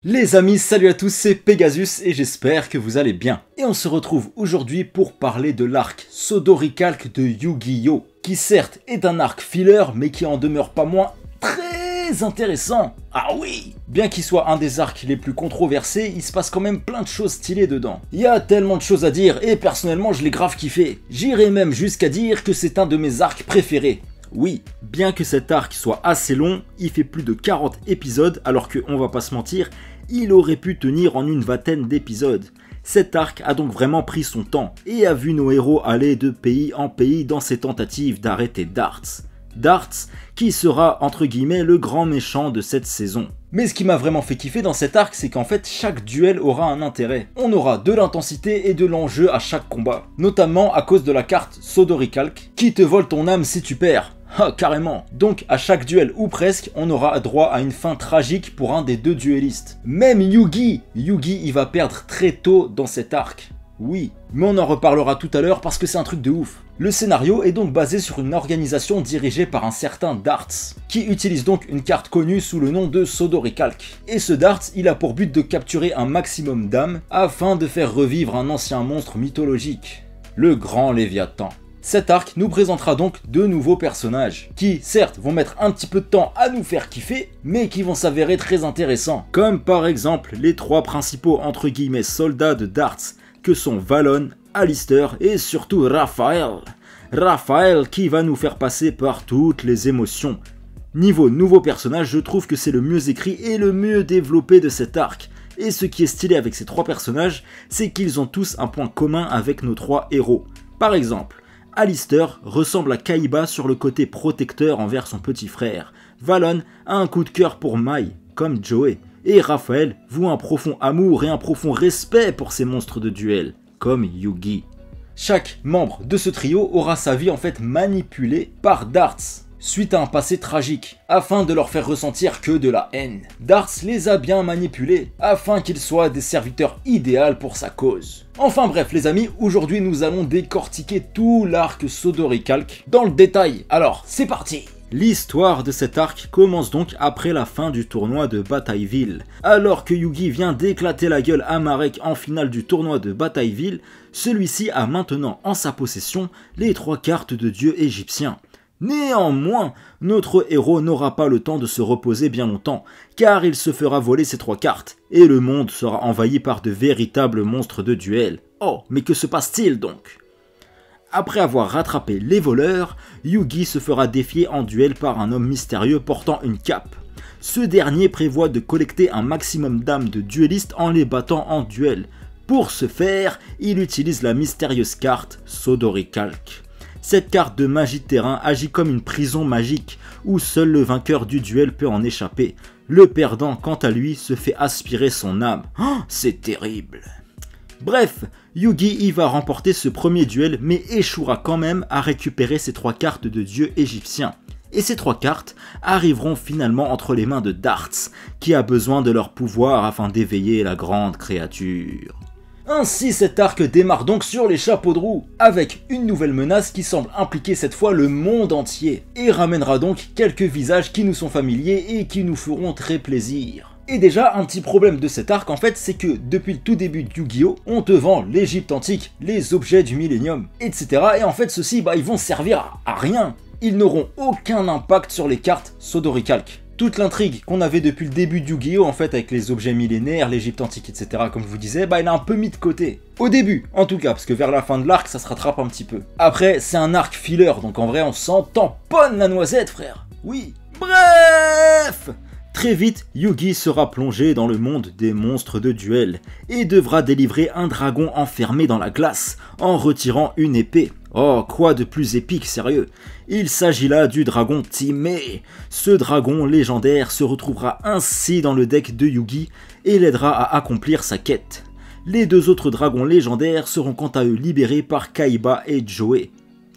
Les amis, salut à tous, c'est Pegasus et j'espère que vous allez bien. Et on se retrouve aujourd'hui pour parler de l'arc Sodoricalque de Yu-Gi-Oh! Qui certes est un arc filler, mais qui en demeure pas moins très intéressant. Ah oui! Bien qu'il soit un des arcs les plus controversés, il se passe quand même plein de choses stylées dedans. Il y a tellement de choses à dire et personnellement je l'ai grave kiffé. J'irais même jusqu'à dire que c'est un de mes arcs préférés. Oui, bien que cet arc soit assez long, il fait plus de 40 épisodes alors que, on va pas se mentir, il aurait pu tenir en une vingtaine d'épisodes. Cet arc a donc vraiment pris son temps et a vu nos héros aller de pays en pays dans ses tentatives d'arrêter Dartz. Dartz qui sera entre guillemets le grand méchant de cette saison. Mais ce qui m'a vraiment fait kiffer dans cet arc, c'est qu'en fait chaque duel aura un intérêt. On aura de l'intensité et de l'enjeu à chaque combat, notamment à cause de la carte Sodoricalque qui te vole ton âme si tu perds. Ah, carrément. Donc à chaque duel ou presque, on aura droit à une fin tragique pour un des deux duellistes. Même Yugi il va perdre très tôt dans cet arc. Oui, mais on en reparlera tout à l'heure parce que c'est un truc de ouf. Le scénario est donc basé sur une organisation dirigée par un certain Dartz, qui utilise donc une carte connue sous le nom de Sodoricalque. Et ce Dartz, il a pour but de capturer un maximum d'âmes afin de faire revivre un ancien monstre mythologique, le Grand Léviathan. Cet arc nous présentera donc deux nouveaux personnages, qui certes vont mettre un petit peu de temps à nous faire kiffer, mais qui vont s'avérer très intéressants. Comme par exemple les trois principaux entre guillemets soldats de Dartz, que sont Valon, Alistair et surtout Raphaël. Raphaël qui va nous faire passer par toutes les émotions. Niveau nouveau personnage, je trouve que c'est le mieux écrit et le mieux développé de cet arc. Et ce qui est stylé avec ces trois personnages, c'est qu'ils ont tous un point commun avec nos trois héros. Par exemple, Alistair ressemble à Kaiba sur le côté protecteur envers son petit frère. Valon a un coup de cœur pour Mai, comme Joey. Et Raphaël voue un profond amour et un profond respect pour ces monstres de duel, comme Yugi. Chaque membre de ce trio aura sa vie en fait manipulée par Dartz, suite à un passé tragique, afin de leur faire ressentir que de la haine. Dartz les a bien manipulés, afin qu'ils soient des serviteurs idéaux pour sa cause. Enfin bref les amis, aujourd'hui nous allons décortiquer tout l'arc Sodoricalque dans le détail, alors c'est parti! L'histoire de cet arc commence donc après la fin du tournoi de Batailleville. Alors que Yugi vient d'éclater la gueule à Marek en finale du tournoi de Batailleville, celui-ci a maintenant en sa possession les trois cartes de dieu égyptiens. Néanmoins, notre héros n'aura pas le temps de se reposer bien longtemps, car il se fera voler ces trois cartes, et le monde sera envahi par de véritables monstres de duel. Oh, mais que se passe-t-il donc ? Après avoir rattrapé les voleurs, Yugi se fera défier en duel par un homme mystérieux portant une cape. Ce dernier prévoit de collecter un maximum d'âmes de duellistes en les battant en duel. Pour ce faire, il utilise la mystérieuse carte Sodoricalque. Cette carte de magie de terrain agit comme une prison magique où seul le vainqueur du duel peut en échapper. Le perdant, quant à lui, se fait aspirer son âme. Oh, c'est terrible! Bref, Yugi y va remporter ce premier duel mais échouera quand même à récupérer ces trois cartes de dieux égyptiens. Et ces trois cartes arriveront finalement entre les mains de Dartz, qui a besoin de leur pouvoir afin d'éveiller la grande créature. Ainsi cet arc démarre donc sur les chapeaux de roue, avec une nouvelle menace qui semble impliquer cette fois le monde entier, et ramènera donc quelques visages qui nous sont familiers et qui nous feront très plaisir. Et déjà, un petit problème de cet arc en fait, c'est que depuis le tout début de Yu-Gi-Oh! On te vend l'Égypte antique, les objets du millénium, etc. Et en fait ceux-ci, ils vont servir à rien. Ils n'auront aucun impact sur les cartes Sodoricalque. Toute l'intrigue qu'on avait depuis le début de Yu-Gi-Oh! En fait avec les objets millénaires, l'Égypte antique, etc. comme je vous disais, il a un peu mis de côté. Au début, en tout cas, parce que vers la fin de l'arc, ça se rattrape un petit peu. Après, c'est un arc filler, donc en vrai on s'en tamponne la noisette, frère. Oui. Bref! Très vite, Yugi sera plongé dans le monde des monstres de duel et devra délivrer un dragon enfermé dans la glace en retirant une épée. Oh, quoi de plus épique, sérieux. Il s'agit là du dragon Timé. Ce dragon légendaire se retrouvera ainsi dans le deck de Yugi et l'aidera à accomplir sa quête. Les deux autres dragons légendaires seront quant à eux libérés par Kaiba et Joey.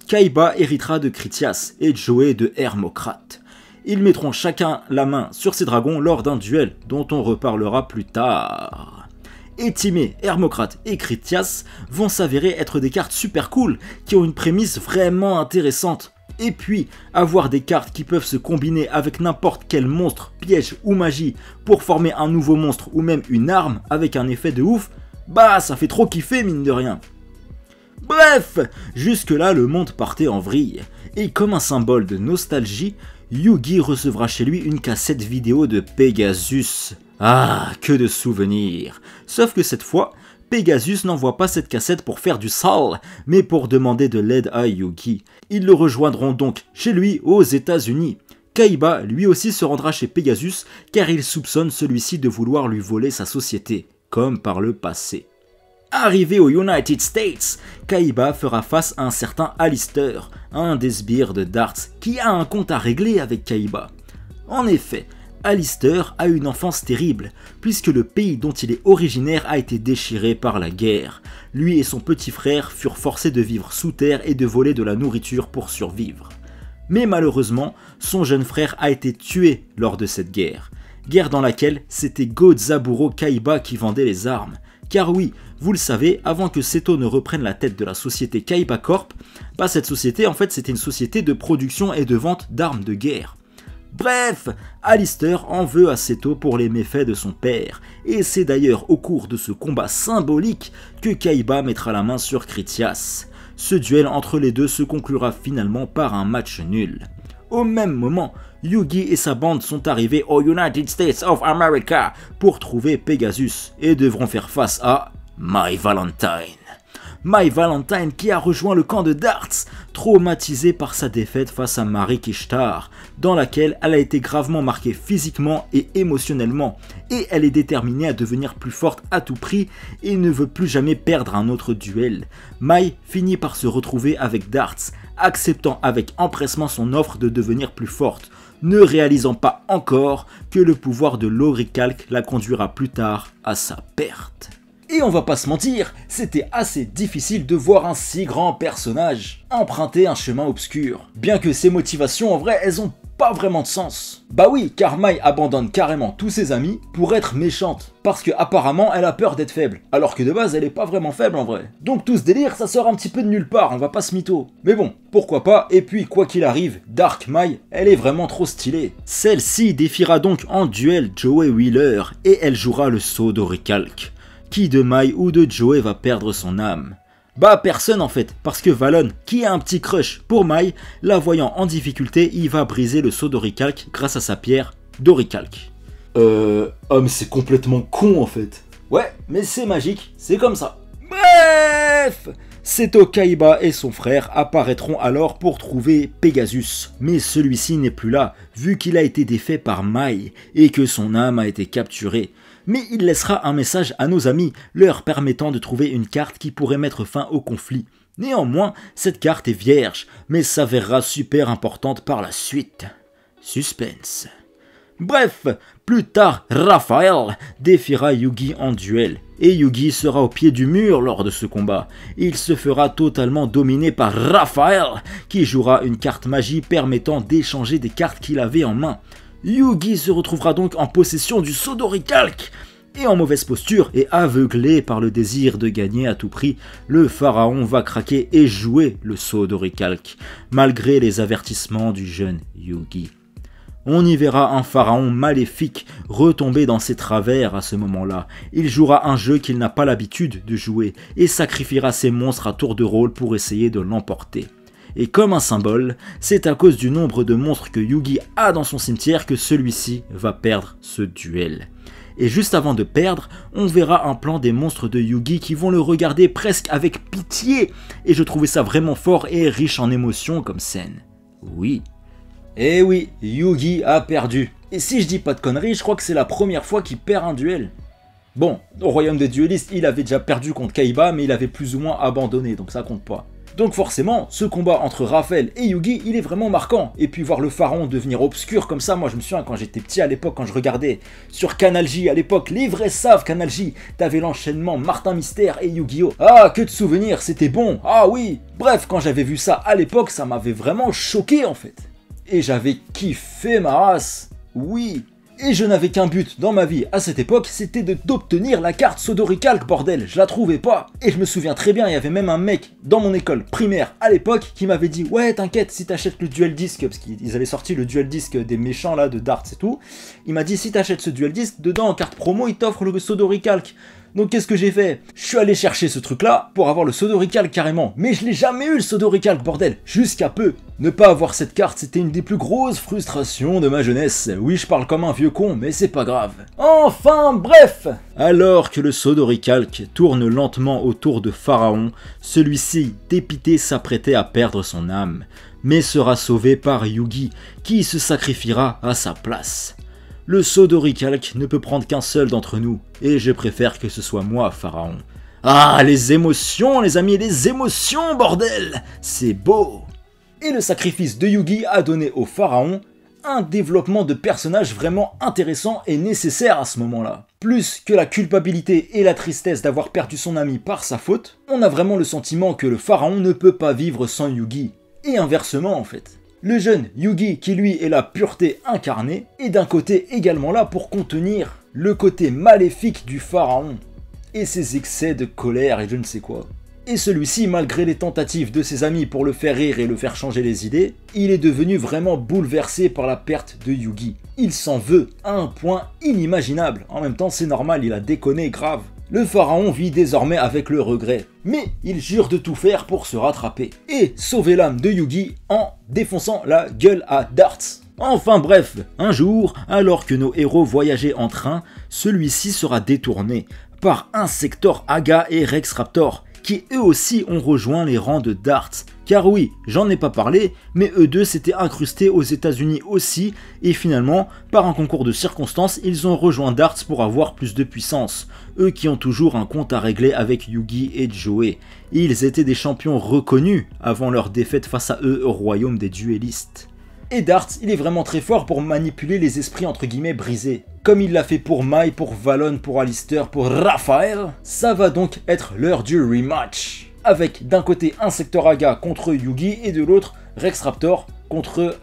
Kaiba héritera de Critias et Joey de Hermocrate. Ils mettront chacun la main sur ces dragons lors d'un duel dont on reparlera plus tard. Et Timé, Hermocrate et Critias vont s'avérer être des cartes super cool qui ont une prémisse vraiment intéressante. Et puis, avoir des cartes qui peuvent se combiner avec n'importe quel monstre, piège ou magie pour former un nouveau monstre ou même une arme avec un effet de ouf, bah ça fait trop kiffer mine de rien. Bref, jusque là le monde partait en vrille, et comme un symbole de nostalgie, Yugi recevra chez lui une cassette vidéo de Pegasus. Ah, que de souvenirs. Sauf que cette fois, Pegasus n'envoie pas cette cassette pour faire du sale, mais pour demander de l'aide à Yugi. Ils le rejoindront donc chez lui aux États-Unis. Kaiba lui aussi se rendra chez Pegasus car il soupçonne celui-ci de vouloir lui voler sa société, comme par le passé. Arrivé aux United States, Kaiba fera face à un certain Alistair, un des sbires de Dartz, qui a un compte à régler avec Kaiba. En effet, Alistair a une enfance terrible, puisque le pays dont il est originaire a été déchiré par la guerre. Lui et son petit frère furent forcés de vivre sous terre et de voler de la nourriture pour survivre. Mais malheureusement, son jeune frère a été tué lors de cette guerre. Guerre dans laquelle c'était Go-Zaburo Kaiba qui vendait les armes. Car oui, vous le savez, avant que Seto ne reprenne la tête de la société Kaiba Corp, cette société en fait c'était une société de production et de vente d'armes de guerre. Bref, Alistair en veut à Seto pour les méfaits de son père, et c'est d'ailleurs au cours de ce combat symbolique que Kaiba mettra la main sur Critias. Ce duel entre les deux se conclura finalement par un match nul. Au même moment, Yugi et sa bande sont arrivés aux United States of America pour trouver Pegasus et devront faire face à My Valentine. My Valentine qui a rejoint le camp de Dartz, traumatisée par sa défaite face à Marie Kishtar, dans laquelle elle a été gravement marquée physiquement et émotionnellement, et elle est déterminée à devenir plus forte à tout prix et ne veut plus jamais perdre un autre duel. Mai finit par se retrouver avec Dartz, acceptant avec empressement son offre de devenir plus forte, ne réalisant pas encore que le pouvoir de l'Orichalque la conduira plus tard à sa perte. Et on va pas se mentir, c'était assez difficile de voir un si grand personnage emprunter un chemin obscur. Bien que ses motivations en vrai, elles ont pas vraiment de sens. Bah oui, car Mai abandonne carrément tous ses amis pour être méchante. Parce que apparemment elle a peur d'être faible. Alors que de base elle est pas vraiment faible en vrai. Donc tout ce délire ça sort un petit peu de nulle part, on va pas se mytho. Mais bon, pourquoi pas, et puis quoi qu'il arrive, Dark Mai, elle est vraiment trop stylée. Celle-ci défiera donc en duel Joey Wheeler et elle jouera le saut d'Orichalque. Qui de Mai ou de Joey va perdre son âme? Bah personne en fait, parce que Valon, qui a un petit crush pour Mai, la voyant en difficulté, il va briser le sceau d'Orichalque grâce à sa pierre d'Orichalque. Mais c'est complètement con en fait. Ouais, mais c'est magique, c'est comme ça. Bref, Seto Kaiba et son frère apparaîtront alors pour trouver Pegasus, mais celui-ci n'est plus là, vu qu'il a été défait par Mai, et que son âme a été capturée. Mais il laissera un message à nos amis, leur permettant de trouver une carte qui pourrait mettre fin au conflit. Néanmoins, cette carte est vierge, mais s'avérera super importante par la suite. Suspense. Bref, plus tard, Raphaël défiera Yugi en duel, et Yugi sera au pied du mur lors de ce combat. Il se fera totalement dominer par Raphaël, qui jouera une carte magie permettant d'échanger des cartes qu'il avait en main. Yugi se retrouvera donc en possession du sceau d'Orichalque, et en mauvaise posture et aveuglé par le désir de gagner à tout prix, le pharaon va craquer et jouer le sceau d'Orichalque, malgré les avertissements du jeune Yugi. On y verra un pharaon maléfique retomber dans ses travers à ce moment-là. Il jouera un jeu qu'il n'a pas l'habitude de jouer et sacrifiera ses monstres à tour de rôle pour essayer de l'emporter. Et comme un symbole, c'est à cause du nombre de monstres que Yugi a dans son cimetière que celui-ci va perdre ce duel. Et juste avant de perdre, on verra un plan des monstres de Yugi qui vont le regarder presque avec pitié. Et je trouvais ça vraiment fort et riche en émotions comme scène. Oui. Eh oui, Yugi a perdu. Et si je dis pas de conneries, je crois que c'est la première fois qu'il perd un duel. Bon, au royaume des duellistes, il avait déjà perdu contre Kaiba, mais il avait plus ou moins abandonné, donc ça compte pas. Donc forcément, ce combat entre Raphaël et Yugi, il est vraiment marquant. Et puis voir le pharaon devenir obscur comme ça, moi je me souviens quand j'étais petit à l'époque, quand je regardais sur Canal J à l'époque, les vrais savent Canal J, t'avais l'enchaînement Martin Mystère et Yu-Gi-Oh! Ah, que de souvenirs, c'était bon, ah oui. Bref, quand j'avais vu ça à l'époque, ça m'avait vraiment choqué en fait. Et j'avais kiffé ma race, oui. Et je n'avais qu'un but dans ma vie à cette époque, c'était d'obtenir la carte Sodoricalque, bordel, je la trouvais pas. Et je me souviens très bien, il y avait même un mec dans mon école primaire à l'époque qui m'avait dit « Ouais, t'inquiète, si t'achètes le duel disque, parce qu'ils avaient sorti le duel disque des méchants là, de darts et tout, il m'a dit si t'achètes ce duel disque, dedans en carte promo, il t'offre le Sodoricalque. » Donc qu'est-ce que j'ai fait? Je suis allé chercher ce truc là pour avoir le Sodoricalque carrément, mais je l'ai jamais eu le Sodoricalque, bordel, jusqu'à peu. Ne pas avoir cette carte, c'était une des plus grosses frustrations de ma jeunesse. Oui, je parle comme un vieux con, mais c'est pas grave. Enfin, bref. Alors que le Sodoricalque tourne lentement autour de Pharaon, celui-ci, dépité, s'apprêtait à perdre son âme, mais sera sauvé par Yugi, qui se sacrifiera à sa place. Le Sodoricalque ne peut prendre qu'un seul d'entre nous, et je préfère que ce soit moi, Pharaon. Ah, les émotions, les amis, les émotions, bordel! C'est beau! Et le sacrifice de Yugi a donné au Pharaon un développement de personnage vraiment intéressant et nécessaire à ce moment-là. Plus que la culpabilité et la tristesse d'avoir perdu son ami par sa faute, on a vraiment le sentiment que le Pharaon ne peut pas vivre sans Yugi. Et inversement en fait. Le jeune Yugi, qui lui est la pureté incarnée, est d'un côté également là pour contenir le côté maléfique du Pharaon et ses excès de colère et je ne sais quoi. Et celui-ci, malgré les tentatives de ses amis pour le faire rire et le faire changer les idées, il est devenu vraiment bouleversé par la perte de Yugi. Il s'en veut à un point inimaginable. En même temps, c'est normal, il a déconné grave. Le Pharaon vit désormais avec le regret, mais il jure de tout faire pour se rattraper et sauver l'âme de Yugi en défonçant la gueule à Darts. Enfin bref, un jour, alors que nos héros voyageaient en train, celui-ci sera détourné par Insector Aga et Rex Raptor, qui eux aussi ont rejoint les rangs de Darts. Car oui, j'en ai pas parlé, mais eux deux s'étaient incrustés aux États-Unis aussi, et finalement, par un concours de circonstances, ils ont rejoint Darts pour avoir plus de puissance. Eux qui ont toujours un compte à régler avec Yugi et Joey. Ils étaient des champions reconnus avant leur défaite face à eux au royaume des duellistes. Et Darts, il est vraiment très fort pour manipuler les esprits entre guillemets brisés. Comme il l'a fait pour Mai, pour Valon, pour Alistair, pour Raphaël, ça va donc être l'heure du rematch. Avec d'un côté Insector Aga contre Yugi et de l'autre Rex Raptor contre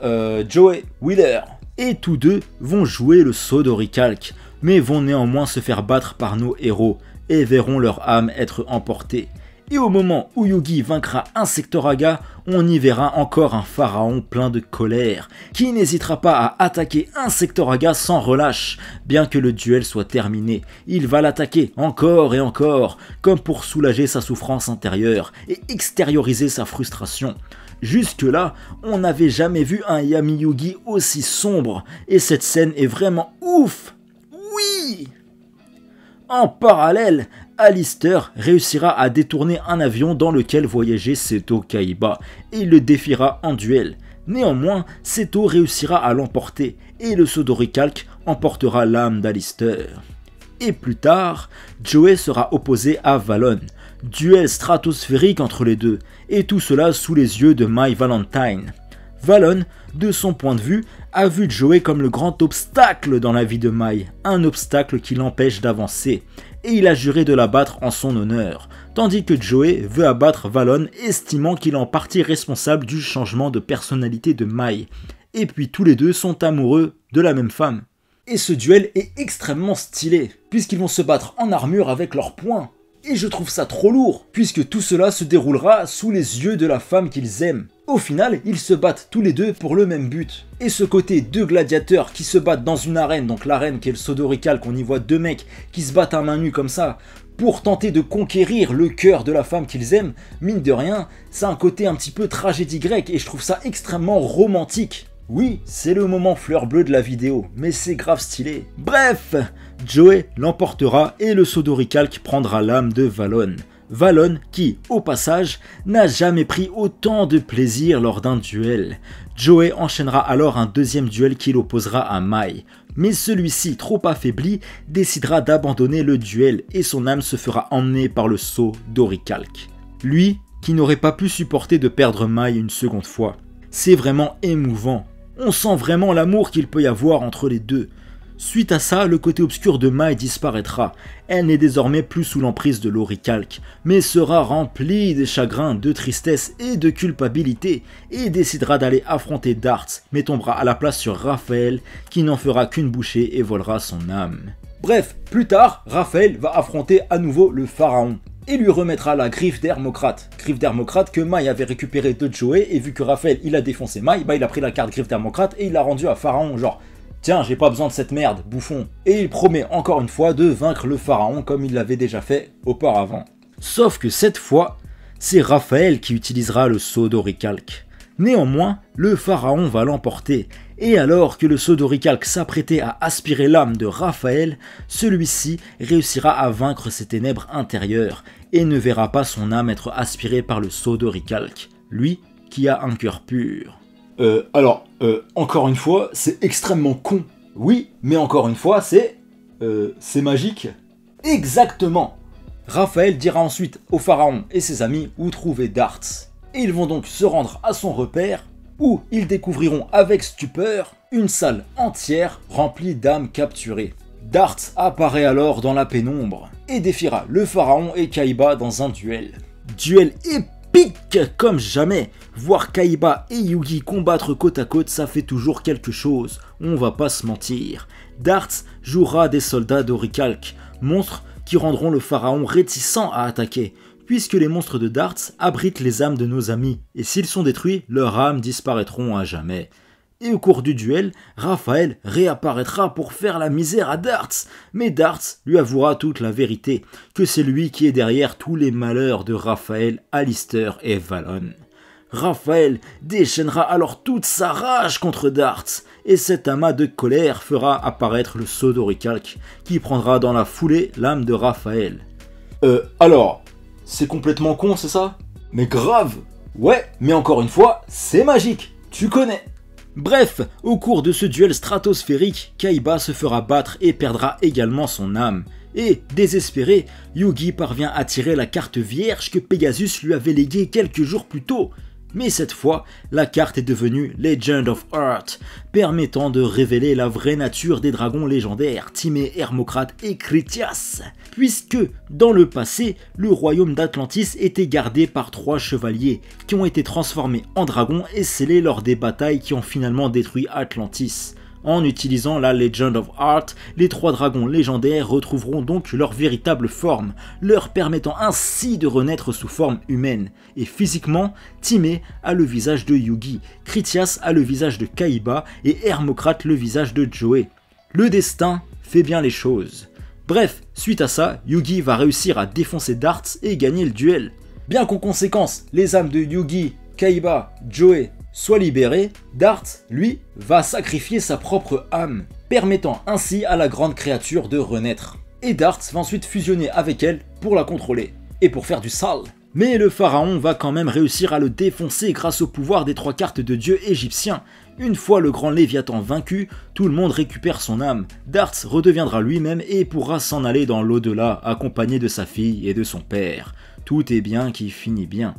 Joey Wheeler. Et tous deux vont jouer le Sodoricalque, mais vont néanmoins se faire battre par nos héros et verront leur âme être emportée. Et au moment où Yugi vaincra Insector Aga, on y verra encore un Pharaon plein de colère, qui n'hésitera pas à attaquer Insector Aga sans relâche. Bien que le duel soit terminé, il va l'attaquer encore et encore, comme pour soulager sa souffrance intérieure et extérioriser sa frustration. Jusque-là, on n'avait jamais vu un Yami Yugi aussi sombre, et cette scène est vraiment ouf. Oui! En parallèle, Alistair réussira à détourner un avion dans lequel voyageait Seto Kaiba et il le défiera en duel. Néanmoins, Seto réussira à l'emporter et le Sodoricalque emportera l'âme d'Alistair. Et plus tard, Joey sera opposé à Valon. Duel stratosphérique entre les deux, et tout cela sous les yeux de Mai Valentine. Valon, de son point de vue, a vu Joey comme le grand obstacle dans la vie de Mai, un obstacle qui l'empêche d'avancer, et il a juré de l'abattre en son honneur, tandis que Joey veut abattre Valon, estimant qu'il est en partie responsable du changement de personnalité de Mai. Et puis tous les deux sont amoureux de la même femme. Et ce duel est extrêmement stylé, puisqu'ils vont se battre en armure avec leurs poings. Et je trouve ça trop lourd, puisque tout cela se déroulera sous les yeux de la femme qu'ils aiment. Au final, ils se battent tous les deux pour le même but. Et ce côté deux gladiateurs qui se battent dans une arène, donc l'arène qui est le Sodoricalque, on y voit deux mecs qui se battent à main nue comme ça, pour tenter de conquérir le cœur de la femme qu'ils aiment, mine de rien, ça a un côté un petit peu tragédie grecque et je trouve ça extrêmement romantique. Oui, c'est le moment fleur bleue de la vidéo, mais c'est grave stylé. Bref, Joey l'emportera et le Sodoricalque prendra l'âme de Valon. Valon qui, au passage, n'a jamais pris autant de plaisir lors d'un duel. Joey enchaînera alors un deuxième duel qui l'opposera à Mai. Mais celui-ci, trop affaibli, décidera d'abandonner le duel et son âme se fera emmener par le Sodoricalque. Lui, qui n'aurait pas pu supporter de perdre Mai une seconde fois. C'est vraiment émouvant. On sent vraiment l'amour qu'il peut y avoir entre les deux. Suite à ça, le côté obscur de Mai disparaîtra. Elle n'est désormais plus sous l'emprise de l'oricalque, mais sera remplie de chagrin, de tristesse et de culpabilité, et décidera d'aller affronter Dartz, mais tombera à la place sur Raphaël, qui n'en fera qu'une bouchée et volera son âme. Bref, plus tard, Raphaël va affronter à nouveau le pharaon, et lui remettra la griffe d'Hermocrate. Griffe d'Hermocrate que Mai avait récupérée de Joey, et vu que Raphaël il a défoncé Mai, il a pris la carte griffe d'Hermocrate et il l'a rendue à Pharaon, genre tiens, j'ai pas besoin de cette merde, bouffon. Et il promet encore une fois de vaincre le pharaon comme il l'avait déjà fait auparavant. Sauf que cette fois, c'est Raphaël qui utilisera le sceau d'oricalque. Néanmoins, le pharaon va l'emporter, et alors que le sceau d'oricalque s'apprêtait à aspirer l'âme de Raphaël, celui-ci réussira à vaincre ses ténèbres intérieures, et ne verra pas son âme être aspirée par le sceau d'oricalque, lui qui a un cœur pur. Encore une fois, c'est extrêmement con. Oui, mais encore une fois, c'est magique. Exactement. Raphaël dira ensuite au pharaon et ses amis où trouver Dartz. Et ils vont donc se rendre à son repère, où ils découvriront avec stupeur une salle entière remplie d'âmes capturées. Dartz apparaît alors dans la pénombre, et défiera le pharaon et Kaiba dans un duel. Duel épique comme jamais. Voir Kaiba et Yugi combattre côte à côte, ça fait toujours quelque chose, on va pas se mentir. Dartz jouera des soldats d'oricalque, monstres qui rendront le pharaon réticent à attaquer, puisque les monstres de Dartz abritent les âmes de nos amis, et s'ils sont détruits, leurs âmes disparaîtront à jamais. Et au cours du duel, Raphaël réapparaîtra pour faire la misère à Dartz, mais Dartz lui avouera toute la vérité, que c'est lui qui est derrière tous les malheurs de Raphaël, Alistair et Valon. Raphaël déchaînera alors toute sa rage contre Dartz, et cet amas de colère fera apparaître le sceau d'oricalque, qui prendra dans la foulée l'âme de Raphaël. C'est complètement con, c'est ça? Mais grave! Ouais, mais encore une fois, c'est magique, tu connais! Bref, au cours de ce duel stratosphérique, Kaiba se fera battre et perdra également son âme. Et, désespéré, Yugi parvient à tirer la carte vierge que Pegasus lui avait léguée quelques jours plus tôt. Mais cette fois, la carte est devenue Legend of Earth, permettant de révéler la vraie nature des dragons légendaires Timé, Hermocrate et Critias. Puisque, dans le passé, le royaume d'Atlantis était gardé par 3 chevaliers, qui ont été transformés en dragons et scellés lors des batailles qui ont finalement détruit Atlantis. En utilisant la Legend of Earth, les 3 dragons légendaires retrouveront donc leur véritable forme, leur permettant ainsi de renaître sous forme humaine. Et physiquement, Timé a le visage de Yugi, Critias a le visage de Kaiba et Hermocrate le visage de Joey. Le destin fait bien les choses. Bref, suite à ça, Yugi va réussir à défoncer Dartz et gagner le duel. Bien qu'en conséquence, les âmes de Yugi, Kaiba, Joey soit libéré, Dartz, lui, va sacrifier sa propre âme, permettant ainsi à la grande créature de renaître. Et Dartz va ensuite fusionner avec elle pour la contrôler, et pour faire du sale. Mais le pharaon va quand même réussir à le défoncer grâce au pouvoir des 3 cartes de dieu égyptiens. Une fois le grand Léviathan vaincu, tout le monde récupère son âme. Dartz redeviendra lui-même et pourra s'en aller dans l'au-delà, accompagné de sa fille et de son père. Tout est bien qui finit bien.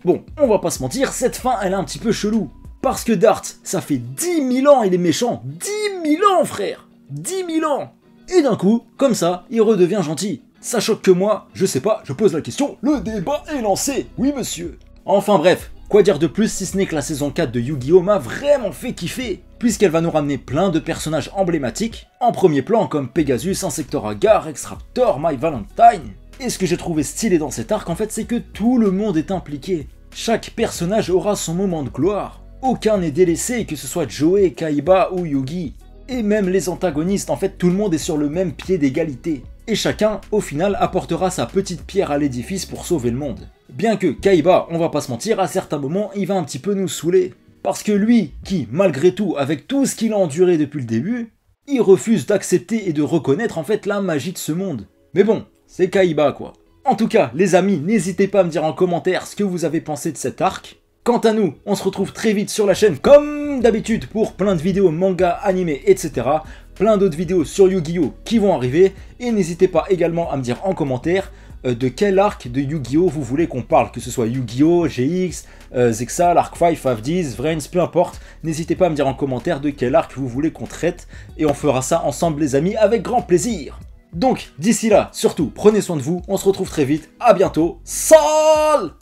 Bon, on va pas se mentir, cette fin elle est un petit peu chelou. Parce que Dartz, ça fait 10 000 ans il est méchant. 10 000 ans frère, 10 000 ans. Et d'un coup, comme ça, il redevient gentil. Ça choque que moi, je sais pas, je pose la question, le débat est lancé, oui monsieur. Enfin bref, quoi dire de plus si ce n'est que la saison 4 de Yu-Gi-Oh m'a vraiment fait kiffer, puisqu'elle va nous ramener plein de personnages emblématiques, en premier plan comme Pegasus, Insectoragar, X-Raptor, My Valentine. Et ce que j'ai trouvé stylé dans cet arc en fait, c'est que tout le monde est impliqué. Chaque personnage aura son moment de gloire. Aucun n'est délaissé, que ce soit Joey, Kaiba ou Yugi. Et même les antagonistes, en fait tout le monde est sur le même pied d'égalité. Et chacun, au final, apportera sa petite pierre à l'édifice pour sauver le monde. Bien que Kaiba, on va pas se mentir, à certains moments, il va un petit peu nous saouler. Parce que lui, qui, malgré tout, avec tout ce qu'il a enduré depuis le début, il refuse d'accepter et de reconnaître en fait la magie de ce monde. Mais bon, c'est Kaiba quoi. En tout cas, les amis, n'hésitez pas à me dire en commentaire ce que vous avez pensé de cet arc. Quant à nous, on se retrouve très vite sur la chaîne comme d'habitude pour plein de vidéos manga, animés, etc. Plein d'autres vidéos sur Yu-Gi-Oh qui vont arriver. Et n'hésitez pas également à me dire en commentaire de quel arc de Yu-Gi-Oh vous voulez qu'on parle, que ce soit Yu-Gi-Oh, GX, Zexal, Arc 5, 5Ds, Vrains, peu importe. N'hésitez pas à me dire en commentaire de quel arc vous voulez qu'on traite, et on fera ça ensemble les amis, avec grand plaisir. Donc, d'ici là, surtout, prenez soin de vous, on se retrouve très vite, à bientôt, salut!